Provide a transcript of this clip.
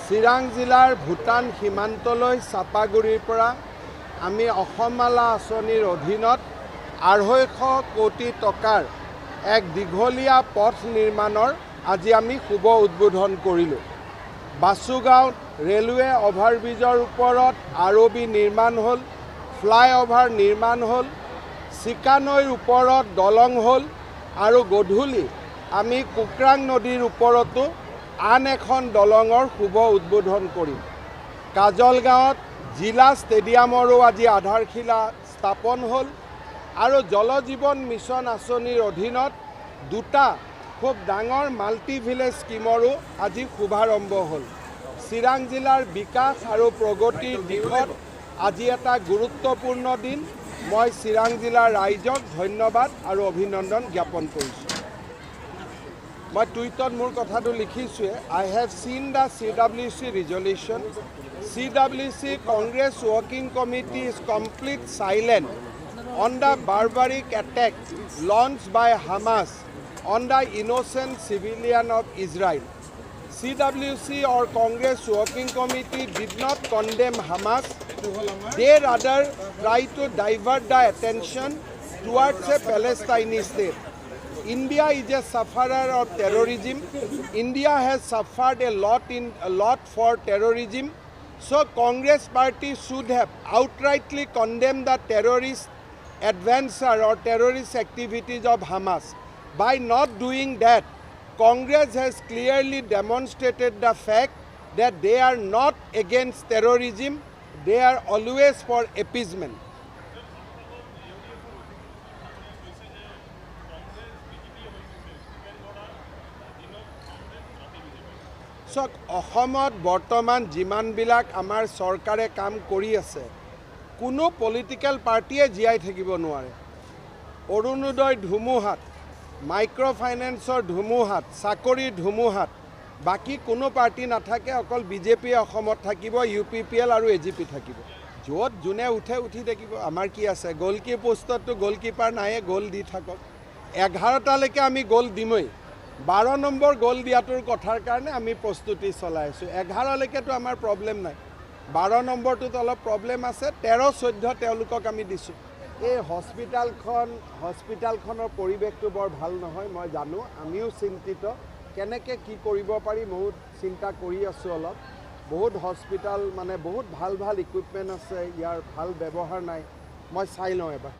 চিৰাং জিলাৰ ভূটান সীমান্তলৈ চাপাগুৰিৰ পৰা আমি অসমমালা আঁচনিৰ অধীনত 250 কোটি টকাৰ এক দীঘলীয়া পথ নিৰ্মাণৰ আজি আমি শুভ উদ্বোধন কৰিলোঁ। বাসুগাঁৱত ৰেলৱে অভাৰব্ৰিজৰ ওপৰত আৰবি নিৰ্মাণ হ'ল, ফ্লাইঅভাৰ নিৰ্মাণ হ'ল, চিকানৈৰ ওপৰত দলং হ'ল আৰু গধূলি আমি কুকৰাং নদীৰ ওপৰতো আন এখন দলঙৰ শুভ উদ্বোধন কৰিম। কাজলগাঁৱত জিলা ষ্টেডিয়ামৰো আজি আধাৰশিলা স্থাপন হ'ল আৰু জল জীৱন মিছন আঁচনিৰ অধীনত দুটা খুব ডাঙৰ মাল্টি ভিলেজ স্কিমৰো আজি শুভাৰম্ভ হ'ল। চিৰাং জিলাৰ বিকাশ আৰু প্ৰগতিৰ দিশত আজি এটা গুৰুত্বপূৰ্ণ দিন। মই চিৰাং জিলাৰ ৰাইজক ধন্যবাদ আৰু অভিনন্দন জ্ঞাপন কৰিছোঁ। মই টুইটত মোৰ কথাটো লিখিছোঁৱে, I have seen the CWC resolution. CWC Congress Working Committee is complete silent on the barbaric attack launched by Hamas on the innocent civilian of Israel. CWC or Congress Working Committee did not condemn Hamas. They rather try to divert the attention towards a Palestinian state. India is a sufferer of terrorism. India has suffered a lot for terrorism. So Congress party should have outrightly condemned the terrorist adventure or terrorist activities of Hamas. By not doing that, Congress has clearly demonstrated the fact that they are not against terrorism, they are always for appeasement. So, অসমত বৰ্তমান যিমানবিলাক আমাৰ চৰকাৰে কাম কৰি আছে, কোনো political পাৰ্টিয়ে জীয়াই থাকিব নোৱাৰে। অৰুণোদয় ধুমুহাত, মাইক্ৰ' ফাইনেন্সৰ ধুমুহাত, চাকৰিৰ ধুমুহাত বাকী কোনো পাৰ্টি নাথাকে, অকল বিজেপি অসমত থাকিব, UPPL আৰু AGP থাকিব। য'ত যোনে উঠে উঠি থাকিব, আমাৰ কি আছে? গ'লকি পোষ্টততো গ'লকিপাৰ নায়ে, গ'ল দি থাকক। 11টালৈকে আমি গ'ল দিমেই। 12 নম্বৰ গ'ল দিয়াটোৰ কথাৰ কাৰণে আমি প্ৰস্তুতি চলাই আছোঁ। 11লৈকেতো আমাৰ প্ৰব্লেম নাই, 12 নম্বৰটোত অলপ প্ৰব্লেম আছে। 13-14 তেওঁলোকক আমি দিছোঁ। এই হস্পিটালখনৰ পৰিৱেশটো বৰ ভাল নহয়, মই জানো, আমিও চিন্তিত। কেনেকৈ কি কৰিব পাৰি ময়ো চিন্তা কৰি আছোঁ অলপ। বহুত হস্পিটাল মানে বহুত ভাল ইকুইপমেণ্ট আছে, ইয়াৰ ভাল ব্যৱহাৰ নাই, মই চাই লওঁ এবাৰ।